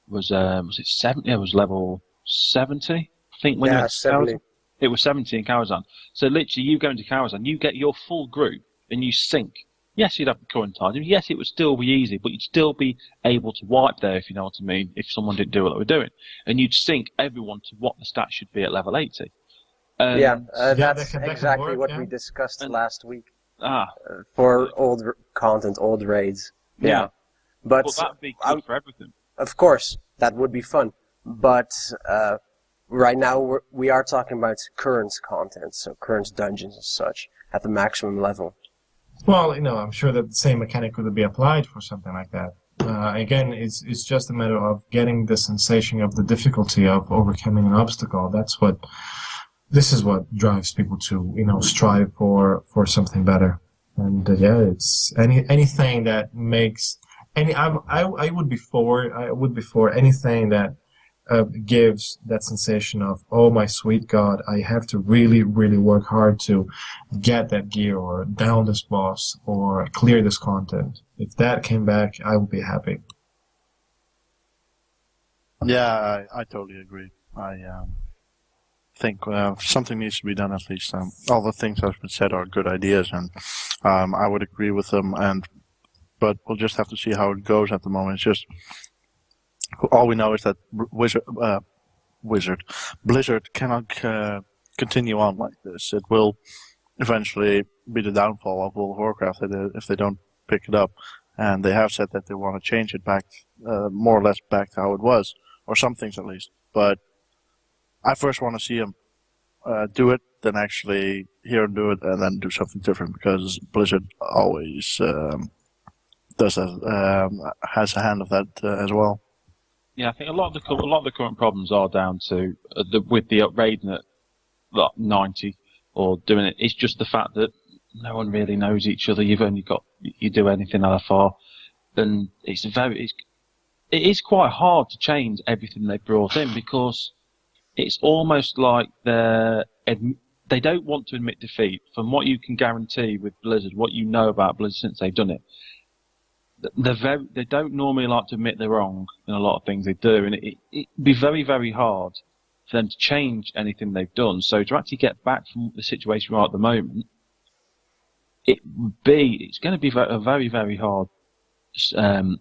was it 70? It was level 70, I think. When you went to 70. Karazhan. It was 70 in Karazhan. So literally, you go into Karazhan, you get your full group and you sync. Yes, you'd have the current item. Yes, it would still be easy, but you'd still be able to wipe there, if you know what I mean, if someone didn't do what they were doing. And you'd sync everyone to what the stats should be at level 80. That's exactly what we discussed last week. For old content, old raids. Yeah. But well, that'd be good for everything. Of course, that would be fun. But right now we are talking about current content, so current dungeons and such, at the maximum level. Well, I'm sure that the same mechanic could be applied for something like that. Again, it's just a matter of getting the sensation of the difficulty of overcoming an obstacle. This is what drives people to, strive for something better. And it's anything that makes I would be for anything that gives that sensation of, oh my sweet God, I have to really, really work hard to get that gear or down this boss or clear this content. If that came back, I would be happy. Yeah, I totally agree. I think something needs to be done at least. All the things that have been said are good ideas, and I would agree with them. But we'll just have to see how it goes at the moment. It's just all we know is that Blizzard cannot continue on like this. It will eventually be the downfall of World of Warcraft if they don't pick it up. And they have said that they want to change it back, more or less back to how it was, or some things at least. But I first want to see them do it, then actually hear them do it, and then do something different, because Blizzard always does that, has a hand of that as well. Yeah, I think a lot of the current problems are down to with the raiding at 90 or doing it. It's just the fact that no one really knows each other. You've only got you do anything LFR, and it is quite hard to change everything they've brought in, because it's almost like they don't want to admit defeat. From what you can guarantee with Blizzard, what you know about Blizzard since they've done it, they don't normally like to admit they're wrong in a lot of things they do, and it'd be very, very hard for them to change anything they've done. So to actually get back from the situation we're at the moment, it's going to be a very, very hard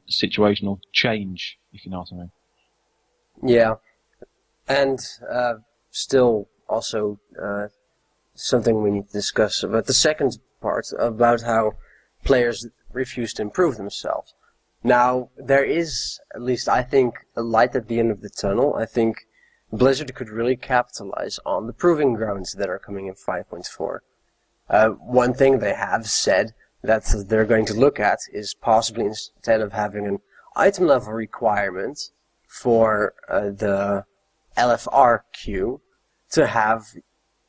situational change, if you know what I mean. Yeah, and still also something we need to discuss about the second part, about how players refuse to improve themselves. Now, there is, at least I think, a light at the end of the tunnel. I think Blizzard could really capitalize on the proving grounds that are coming in 5.4. One thing they have said that they're going to look at is possibly, instead of having an item level requirement for the LFR queue, to have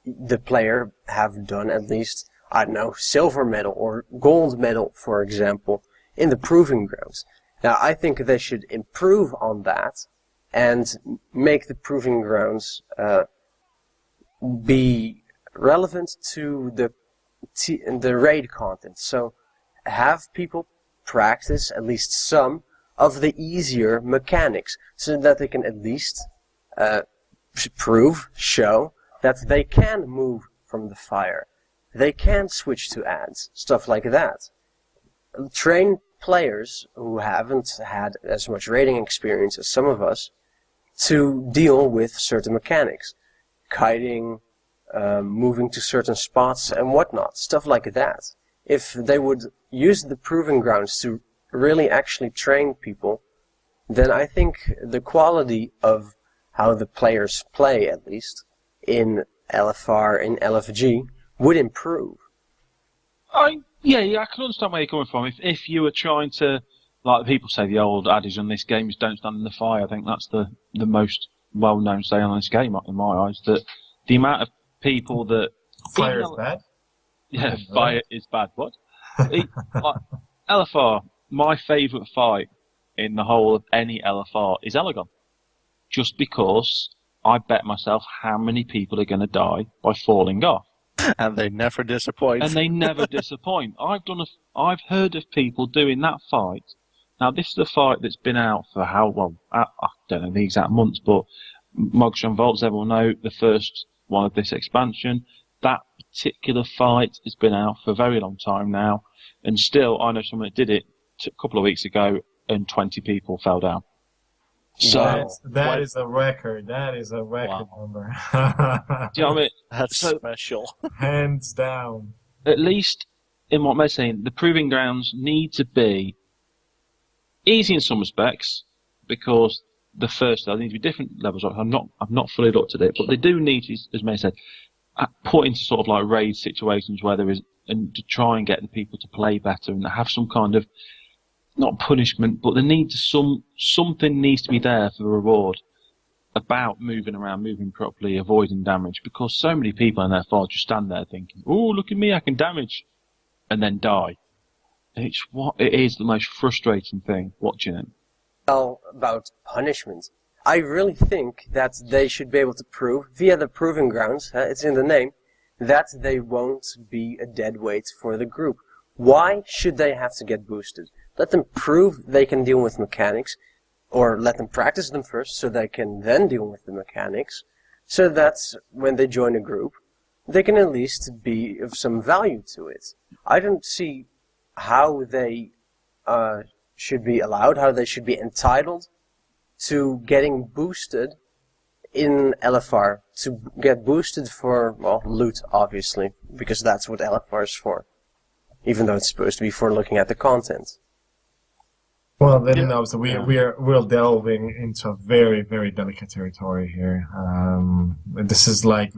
the player have done at least, I don't know, silver medal or gold medal, for example, in the proving grounds. Now, I think they should improve on that and make the proving grounds be relevant to the raid content. So have people practice at least some of the easier mechanics, so that they can at least show that they can move from the fire. They can switch to ads, stuff like that. Train players who haven't had as much raiding experience as some of us to deal with certain mechanics. Kiting, moving to certain spots and whatnot, stuff like that. If they would use the proving grounds to really actually train people, then I think the quality of how the players play, at least, in LFR and LFG, would improve. Yeah, I can understand where you're coming from. If you were trying to, like people say, the old adage on this game is don't stand in the fire, I think that's the most well-known saying on this game, in my eyes, that the amount of people that... Fire is bad? Yeah, fire is bad. What? LFR, my favourite fight in the whole of any LFR is Elegon. Just because I bet myself how many people are going to die by falling off. And they never disappoint. I've heard of people doing that fight. Now, this is a fight that's been out for how long? I don't know the exact months, but Mogs and Volts, everyone know, the first one of this expansion. That particular fight has been out for a very long time now, and still, I know someone that did it a couple of weeks ago, and 20 people fell down. So that is a record. That is a record number. Do you know what I mean? That's special. Hands down. At least in what I'm saying, the proving grounds need to be easy in some respects, because the first there need to be different levels. I'm not fully looked at it, but they do need to, as May said, put into sort of like raid situations where there is, and to try and get the people to play better and have some kind of, not punishment, but something needs to be there for the reward about moving around, moving properly, avoiding damage, because so many people in their file just stand there thinking, "Oh, look at me, I can damage," and then die. It is the most frustrating thing watching it. Well, about punishment, I really think that they should be able to prove, via the proving grounds, it's in the name, that they won't be a dead weight for the group. Why should they have to get boosted? Let them prove they can deal with mechanics, or let them practice them first so they can then deal with the mechanics, so that when they join a group, they can at least be of some value to it. I don't see how they should be allowed, how they should be entitled to getting boosted in LFR to get boosted for, well, loot, obviously, because that's what LFR is for, even though it's supposed to be for looking at the content. Well, then also we're delving into a very, very delicate territory here. This is like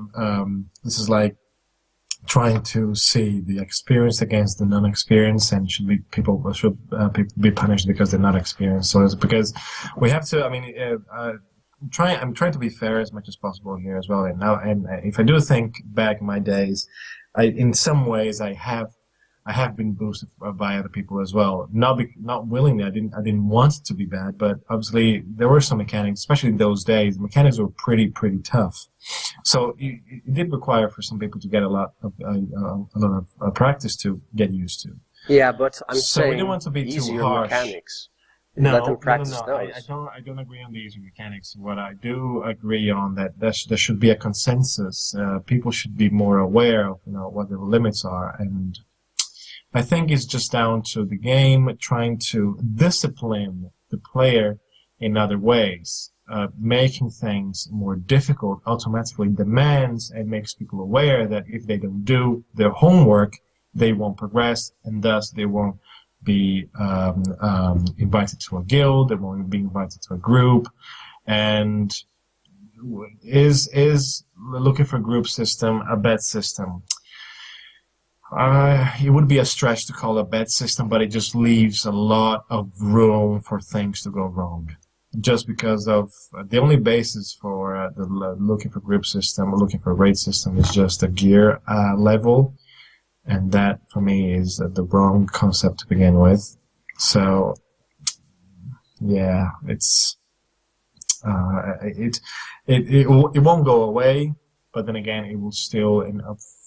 trying to see the experienced against the non-experienced, and people should be punished because they're not experienced. So it's because we have to. I mean, I'm trying to be fair as much as possible here as well. And now, and if I do think back in my days, in some ways I have been boosted by other people as well. Not willingly. I didn't want it to be bad, but obviously there were some mechanics, especially in those days. Mechanics were pretty tough. So it did require for some people to get a lot of practice to get used to. Yeah, but I'm saying we don't want to be too easier harsh. mechanics. No, Let them practice no. I don't agree on the easy mechanics. What I do agree on that there should be a consensus. People should be more aware of what their limits are, and I think it's just down to the game trying to discipline the player in other ways. Making things more difficult automatically demands and makes people aware that if they don't do their homework, they won't progress, and thus they won't be invited to a guild, they won't be invited to a group, and is looking for a group system a bad system? It would be a stretch to call it a bad system, but it just leaves a lot of room for things to go wrong. Just because of the only basis for the looking for group system or looking for raid system is just a gear level, and that for me is the wrong concept to begin with. So, yeah, it won't go away, but then again, it will still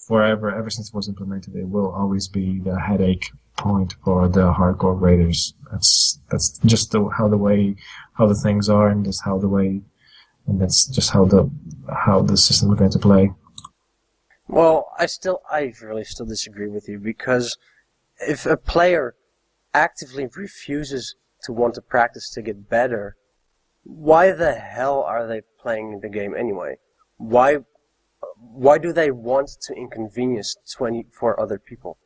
forever, ever since it was implemented, it will always be the headache point for the hardcore raiders. That's just how the things are, and that's that's just how the system is going to play. Well, I really still disagree with you, because if a player actively refuses to want to practice to get better, why the hell are they playing the game anyway? Why do they want to inconvenience 24 other people?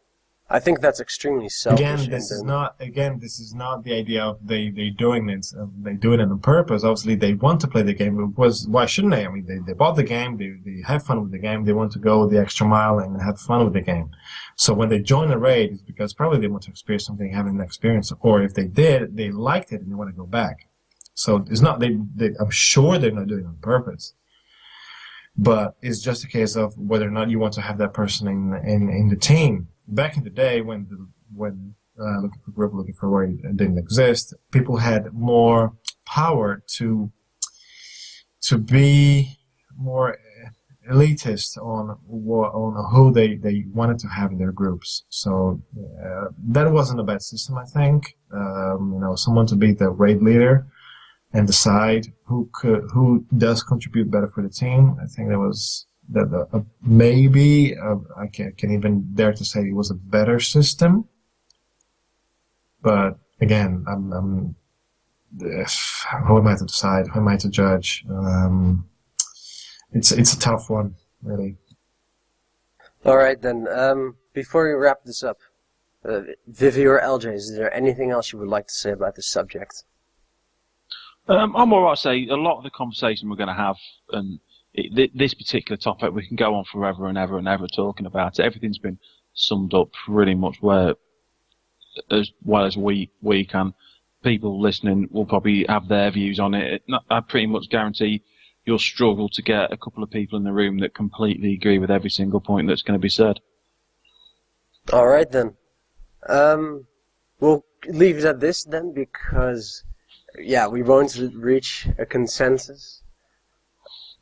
I think that's extremely selfish. Again, this is not the idea of they doing it. They doing it on purpose. Obviously, they want to play the game. Why shouldn't they? I mean, they bought the game. They have fun with the game. They want to go the extra mile and have fun with the game. So when they join a raid, it's because probably they want to experience something they haven't experienced, or if they did, they liked it and they want to go back. So it's not I'm sure they're not doing it on purpose. But it's just a case of whether or not you want to have that person in the team. Back in the day, when looking for group, looking for raid didn't exist, people had more power to be more elitist on who they wanted to have in their groups. So that wasn't a bad system, I think. Someone to be the raid leader and decide who does contribute better for the team. I think that was maybe I can even dare to say it was a better system. But again, who am I to decide? Who am I to judge? It's a tough one, really. All right then. Before we wrap this up, Vivi or LJ, is there anything else you would like to say about this subject? I'm all right to say a lot of the conversation we're going to have, and this particular topic, we can go on forever and ever and ever talking about it. Everything's been summed up pretty much as well as we can. People listening will probably have their views on it. I pretty much guarantee you'll struggle to get a couple of people in the room that completely agree with every single point that's going to be said. All right then. We'll leave it at this then, because we won't reach a consensus.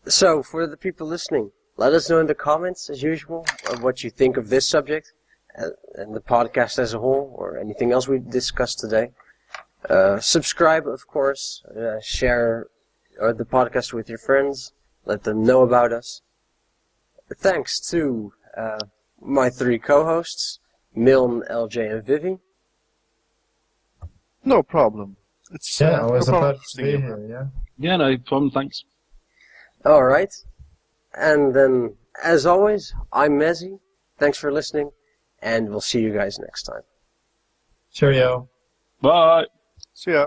So, for the people listening, let us know in the comments, as usual, of what you think of this subject and the podcast as a whole, or anything else we discussed today. Subscribe, of course. Share the podcast with your friends. Let them know about us. Thanks to my three co-hosts, Milne, LJ, and Vivi. No problem. It's always no a problem pleasure to be here. Yeah. Yeah, no problem. Thanks. All right. And then, as always, I'm Mezzy. Thanks for listening, and we'll see you guys next time. Cheerio. Bye. See ya.